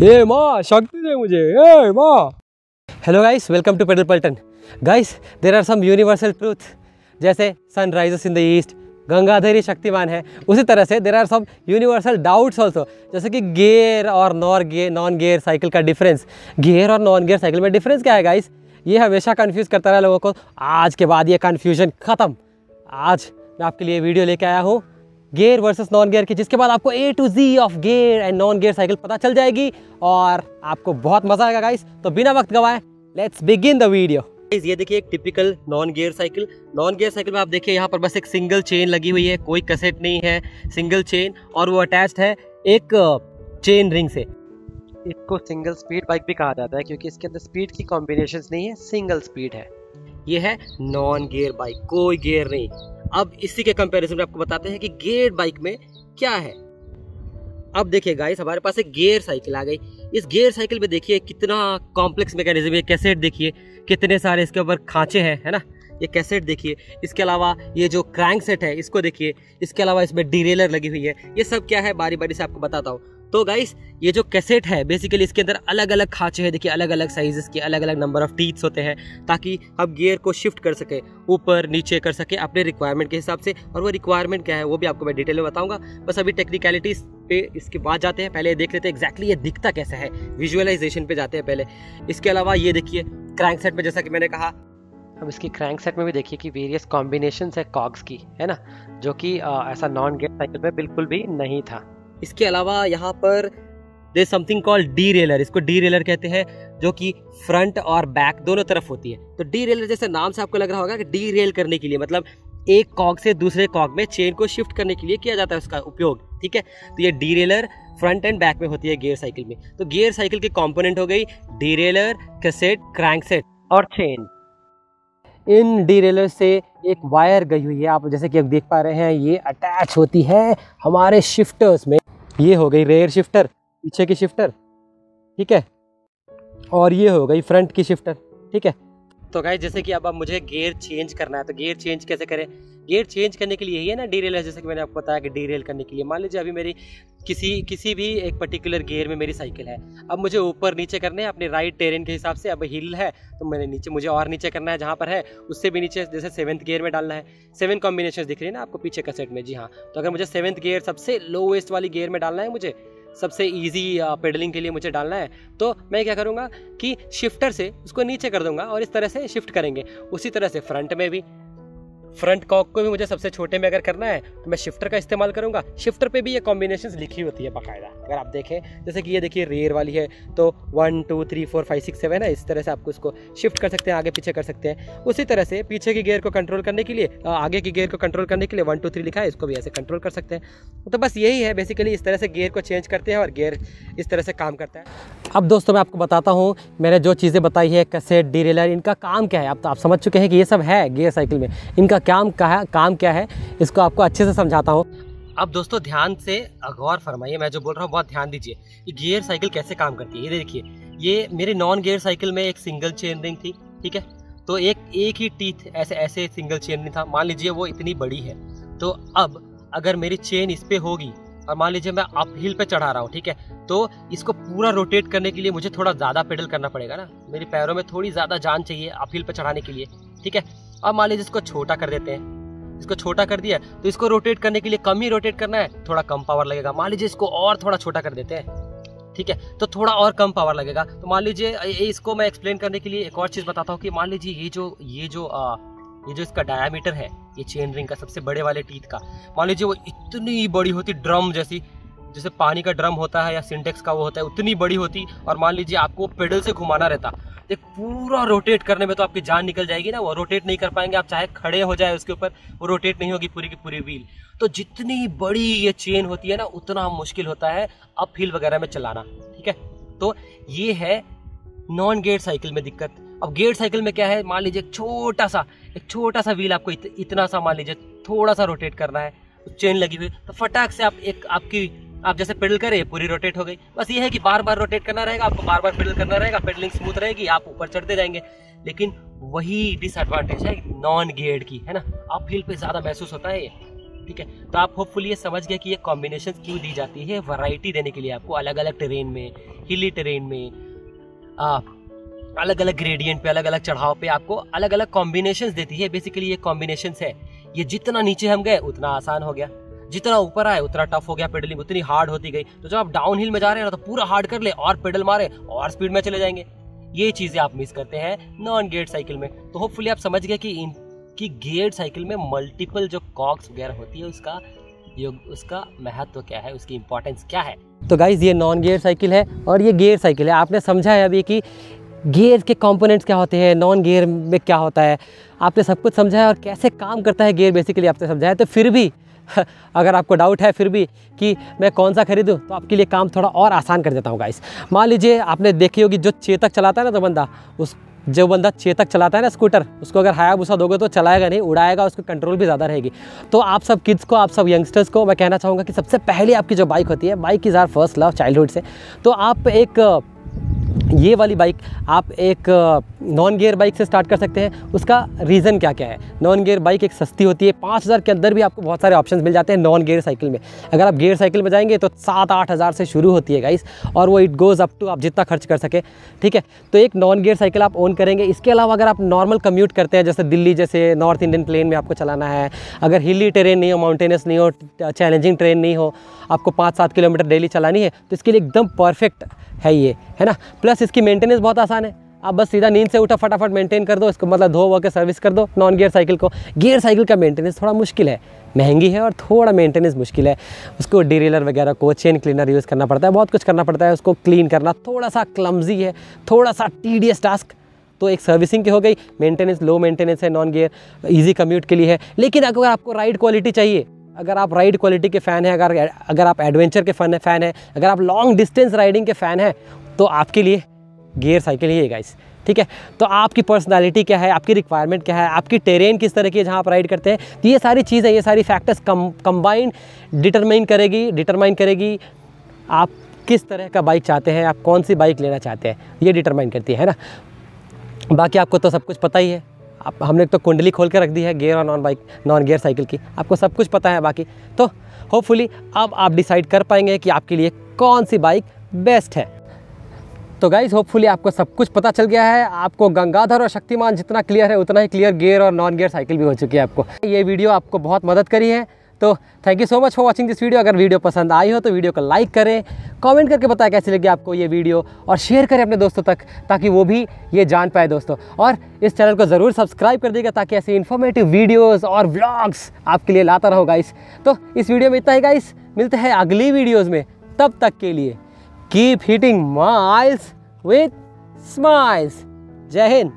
ए माँ शक्ति दे मुझे, ए माँ। Hello guys, welcome to pedal Paltan. Guys, there are some universal truth, जैसे sun rises in the east, Gangadhar ही शक्तिमान है, उसी तरह से there are some universal doubts also, जैसे कि गियर और नॉन गियर साइकिल का डिफरेंस। गियर और नॉन गियर साइकिल में डिफरेंस क्या है गाइस? ये हमेशा कंफ्यूज करता रहा लोगों को। आज के बाद ये कन्फ्यूजन ख़त्म। आज मैं आपके लिए वीडियो लेके आया हूँ गियर वर्सेस नॉन गियर की, जिसके बाद आपको A to Z of gear and non gear cycle पता चल जाएगी और आपको बहुत मजा आएगा गाइस। तो बिना वक्त गवाए लेट्स बिगिन द वीडियो। ये देखिए एक typical non gear cycle. Non gear cycle में आप देखिए यहाँ पर बस एक सिंगल चेन लगी हुई है, कोई कैसेट नहीं है, सिंगल चेन, और वो अटैच्ड है एक चेन रिंग से। इसको सिंगल स्पीड बाइक भी कहा जाता है क्योंकि इसके अंदर स्पीड की कॉम्बिनेशंस नहीं है, सिंगल स्पीड है। ये है नॉन गियर बाइक, कोई गियर नहीं। अब इसी के कंपैरिजन में आपको बताते हैं कि गियर बाइक में क्या है। अब देखिए गाइस, हमारे पास एक गियर साइकिल आ गई। इस गियर साइकिल में देखिए कितना कॉम्प्लेक्स मैकेनिज्म है। कैसेट देखिए कितने सारे इसके ऊपर खांचे हैं, है ना। ये कैसेट देखिए, इसके अलावा ये जो क्रैंक सेट है इसको देखिए, इसके अलावा इसमें डीरेलर लगी हुई है। ये सब क्या है बारी बारी से आपको बताता हूँ। तो गाइस, ये जो कैसेट है बेसिकली इसके अंदर अलग अलग खांचे हैं। देखिए अलग अलग साइजेस के, अलग अलग नंबर ऑफ टीथ्स होते हैं, ताकि हम गियर को शिफ्ट कर सके, ऊपर नीचे कर सके अपने रिक्वायरमेंट के हिसाब से। और वो रिक्वायरमेंट क्या है वो भी आपको मैं डिटेल में बताऊंगा। बस अभी टेक्निकलिटीज पे इसके बाद जाते हैं। पहले देख लेते हैं एग्जैक्टली ये दिखता कैसा है, विजुअलाइजेशन पे जाते हैं पहले। इसके अलावा ये देखिए क्रैंक सेट में, जैसा कि मैंने कहा, अब इसकी क्रैंक सेट में भी देखिए कि वेरियस कॉम्बिनेशंस है कॉग्स की, है ना, जो कि ऐसा नॉन गियर साइकिल में बिल्कुल भी नहीं था। इसके अलावा यहाँ पर देयर समथिंग कॉल्ड डीरेलर, इसको डीरेलर कहते हैं, जो कि फ्रंट और बैक दोनों तरफ होती है। तो डीरेलर जैसे नाम से आपको लग रहा होगा कि डीरेल करने के लिए, मतलब एक कॉग से दूसरे कॉग में चेन को शिफ्ट करने के लिए किया जाता है उसका उपयोग, ठीक है। तो ये डीरेलर फ्रंट एंड बैक में होती है गियर साइकिल में। तो गियर साइकिल के कंपोनेंट हो गई डीरेलर, कैसेट, क्रैंकसेट और चेन। इन डीरेलर से एक वायर गई हुई है, आप जैसे कि आप देख पा रहे हैं, ये अटैच होती है हमारे शिफ्टर्स में। ये हो गई रेयर शिफ्टर, पीछे की शिफ्टर, ठीक है, और ये हो गई फ्रंट की शिफ्टर, ठीक है। तो गाइस, जैसे कि अब मुझे गियर चेंज करना है, तो गियर चेंज कैसे करें? गियर चेंज करने के लिए यही है ना डीरेलर, जैसे कि मैंने आपको बताया कि डीरेल करने के लिए, मान लीजिए अभी मेरी किसी भी एक पर्टिकुलर गियर में मेरी साइकिल है। अब मुझे ऊपर नीचे करने हैं अपने राइट टेरेन के हिसाब से। अब हिल है तो मैंने नीचे, मुझे और नीचे करना है जहाँ पर है, उससे भी नीचे, जैसे 7th गियर में डालना है। 7 कॉम्बिनेशन दिख रही है ना आपको पीछे का सेट में, जी हाँ। तो अगर मुझे 7th गियर सबसे लोवेस्ट वाली गियर में डालना है, मुझे सबसे इजी पेडलिंग के लिए मुझे डालना है, तो मैं क्या करूँगा कि शिफ्टर से उसको नीचे कर दूंगा और इस तरह से शिफ्ट करेंगे। उसी तरह से फ्रंट में भी, फ्रंट कॉक को भी मुझे सबसे छोटे में अगर करना है तो मैं शिफ्टर का इस्तेमाल करूंगा। शिफ्टर पे भी ये कॉम्बिनेशंस लिखी होती है बाकायदा, अगर आप देखें, जैसे कि ये देखिए रेयर वाली है तो 1 2 3 4 5 6 7 है ना, इस तरह से आपको इसको शिफ्ट कर सकते हैं, आगे पीछे कर सकते हैं। उसी तरह से पीछे की गियर को कंट्रोल करने के लिए, आगे की गियर को कंट्रोल करने के लिए 1 2 3 लिखा है, इसको भी ऐसे कंट्रोल कर सकते हैं। तो बस यही है बेसिकली, इस तरह से गियर को चेंज करते हैं और गियर इस तरह से काम करता है। अब दोस्तों मैं आपको बताता हूँ, मैंने जो चीज़ें बताई है, कैसेट, डीरेलर, इनका काम क्या है। अब तो आप समझ चुके हैं कि ये सब है गियर साइकिल में, इनका काम क्या है, इसको आपको अच्छे से समझाता हूँ। अब दोस्तों ध्यान से गौर फरमाइए, मैं जो बोल रहा हूँ बहुत ध्यान दीजिए कि गियर साइकिल कैसे काम करती है। ये देखिए, ये मेरी नॉन गियर साइकिल में एक सिंगल चेन रिंग थी, ठीक है। तो एक ही टीथ ऐसे सिंगल चेन रिंग था, मान लीजिए वो इतनी बड़ी है। तो अब अगर मेरी चेन इस पे होगी और मान लीजिए मैं अप हिल पे चढ़ा रहा हूँ, ठीक है, तो इसको पूरा रोटेट करने के लिए मुझे थोड़ा ज़्यादा पेडल करना पड़ेगा ना, मेरे पैरों में थोड़ी ज़्यादा जान चाहिए अप हिल पे चढ़ाने के लिए, ठीक है। अब मान लीजिए इसको छोटा कर देते हैं, इसको छोटा कर दिया तो इसको रोटेट करने के लिए कम ही रोटेट करना है, थोड़ा कम पावर लगेगा। मान लीजिए इसको और थोड़ा छोटा कर देते हैं, ठीक है, तो थोड़ा और कम पावर लगेगा। तो मान लीजिए इसको मैं एक्सप्लेन करने के लिए एक और चीज़ बताता हूँ कि मान लीजिए ये जो इसका डायामीटर है, ये चेन रिंग का सबसे बड़े वाले टीथ का, मान लीजिए वो इतनी बड़ी होती, ड्रम जैसी, जैसे पानी का ड्रम होता है या सिंटेक्स का वो होता है, उतनी बड़ी होती, और मान लीजिए आपको पेडल से घुमाना रहता, एक पूरा रोटेट करने में तो आपकी जान निकल जाएगी ना, वो रोटेट नहीं कर पाएंगे आप, चाहे खड़े हो जाए उसके ऊपर, वो रोटेट नहीं होगी पूरी की पूरी व्हील। तो जितनी बड़ी ये चेन होती है ना, उतना मुश्किल होता है अप हिल वगैरह में चलाना, ठीक है। तो ये है नॉन गियर साइकिल में दिक्कत। अब गियर साइकिल में क्या है, मान लीजिए एक छोटा सा व्हील आपको इतना सा मान लीजिए थोड़ा सा रोटेट करना है, चेन लगी हुई, तो फटाक से आप जैसे पेडल करें पूरी रोटेट हो गई। बस ये है कि बार बार रोटेट करना रहेगा, आपको बार बार पेडल करना रहेगा, पेडलिंग स्मूथ रहेगी, आप ऊपर चढ़ते जाएंगे। लेकिन वही डिसएडवांटेज है नॉन गियर्ड की, है ना, आप हिल पे ज्यादा महसूस होता है ये, ठीक है। तो आप होपफुली ये समझ गए कि ये कॉम्बिनेशन क्यों दी जाती है, वैरायटी देने के लिए आपको, अलग अलग टेरेन में, हिली टेरेन में, अलग अलग ग्रेडियंट पे, अलग अलग चढ़ाव पे आपको अलग अलग कॉम्बिनेशंस देती है। बेसिकली ये कॉम्बिनेशंस है, ये जितना नीचे हम गए उतना आसान हो गया, जितना ऊपर आए उतना टफ हो गया, पेडलिंग उतनी हार्ड होती गई। तो जब आप डाउन हिल में जा रहे हैं ना, तो पूरा हार्ड कर ले और पेडल मारे और स्पीड में चले जाएंगे। ये चीजें आप मिस करते हैं नॉन गियर्ड साइकिल में। तो होपफुली आप समझ गए कि गियर्ड साइकिल में मल्टीपल जो कॉग्स वगैरह होती है उसका महत्व क्या है, उसकी इंपॉर्टेंस क्या है। तो गाइज ये नॉन गियर साइकिल है और ये गियर साइकिल है। आपने समझा है अभी कि गियर के कंपोनेंट्स क्या होते हैं, नॉन गियर में क्या होता है, आपने सब कुछ समझा है और कैसे काम करता है गियर बेसिकली आपने समझा है। तो फिर भी अगर आपको डाउट है फिर भी कि मैं कौन सा खरीदूं, तो आपके लिए काम थोड़ा और आसान कर देता हूं गाइस। मान लीजिए आपने देखी होगी जो चेतक चलाता है ना, जो बंदा चेतक चलाता है ना स्कूटर, उसको अगर हायाबुसा दोगे तो चलाएगा नहीं, उड़ाएगा, उसको कंट्रोल भी ज़्यादा रहेगी। तो आप सब किड्स को, आप सब यंगस्टर्स को मैं कहना चाहूँगा कि सबसे पहले आपकी जो बाइक होती है, bike is our first love childhood से, तो आप ये वाली बाइक आप एक नॉन गियर बाइक से स्टार्ट कर सकते हैं। उसका रीज़न क्या क्या है, नॉन गियर बाइक एक सस्ती होती है, 5,000 के अंदर भी आपको बहुत सारे ऑप्शंस मिल जाते हैं नॉन गियर साइकिल में। अगर आप गियर साइकिल में जाएंगे तो 7-8 हज़ार से शुरू होती है गाइस, और वो इट गोज़ अप टू आप जितना खर्च कर सके, ठीक है। तो एक नॉन गियर साइकिल आप ओन करेंगे। इसके अलावा अगर आप नॉर्मल कम्यूट करते हैं, जैसे दिल्ली जैसे नॉर्थ इंडियन प्लेन में आपको चलाना है, अगर हिली टेरेन नहीं हो, माउंटेनस नहीं हो, चैलेंजिंग ट्रेन नहीं हो, आपको 5-7 किलोमीटर डेली चलानी है, तो इसके लिए एकदम परफेक्ट है ये, है ना। प्लस इसकी मेंटेनेंस बहुत आसान है, आप बस सीधा नींद से उठा फटाफट मेंटेन कर दो इसको, मतलब धो के सर्विस कर दो नॉन गियर साइकिल को। गियर साइकिल का मेंटेनेंस थोड़ा मुश्किल है, महंगी है और थोड़ा मेंटेनेंस मुश्किल है। उसको डीरेलर वगैरह को, चेन क्लीनर यूज़ करना पड़ता है, बहुत कुछ करना पड़ता है, उसको क्लीन करना थोड़ा सा क्लमजी है, थोड़ा सा टीडियस टास्क। तो एक सर्विसिंग की हो गई, मेंटेनेंस लो मेंटेनेंस है नॉन गियर, ईजी कम्यूट के लिए है। लेकिन अगर आपको राइड क्वालिटी चाहिए, अगर आप राइड क्वालिटी के फ़ैन हैं, अगर आप एडवेंचर के फ़ैन हैं, अगर आप लॉन्ग डिस्टेंस राइडिंग के फ़ैन हैं, तो आपके लिए गियर साइकिल ही है गाइस, ठीक है। तो आपकी पर्सनालिटी क्या है, आपकी रिक्वायरमेंट क्या है, आपकी टेरेन किस तरह की है जहाँ आप राइड करते हैं, तो ये सारी चीज़ें, ये सारी फैक्टर्स कंबाइंड डिटरमाइन करेगी आप किस तरह का बाइक चाहते हैं, आप कौन सी बाइक लेना चाहते हैं, ये डिटरमाइन करती है ना। बाकी आपको तो सब कुछ पता ही है, हमने तो कुंडली खोल के रख दी है गियर और नॉन गियर साइकिल की, आपको सब कुछ पता है। बाकी तो होपफुली अब आप डिसाइड कर पाएंगे कि आपके लिए कौन सी बाइक बेस्ट है। तो गाइज़ होपफुली आपको सब कुछ पता चल गया है, आपको गंगाधर और शक्तिमान जितना क्लियर है उतना ही क्लियर गियर और नॉन गियर साइकिल भी हो चुकी है आपको। ये वीडियो आपको बहुत मदद करी है, तो thank you so much for watching this video. अगर वीडियो पसंद आई हो तो वीडियो को लाइक करें, कमेंट करके बताएं कैसी लगी आपको ये वीडियो, और शेयर करें अपने दोस्तों तक ताकि वो भी ये जान पाए दोस्तों। और इस चैनल को ज़रूर सब्सक्राइब कर दीजिएगा ताकि ऐसी इन्फॉर्मेटिव वीडियोज़ और व्लॉग्स आपके लिए लाता रहो गाइस। तो इस वीडियो में इतना ही गाइस, मिलते हैं अगली वीडियोज़ में, तब तक के लिए keep hitting miles with smiles. जय हिंद।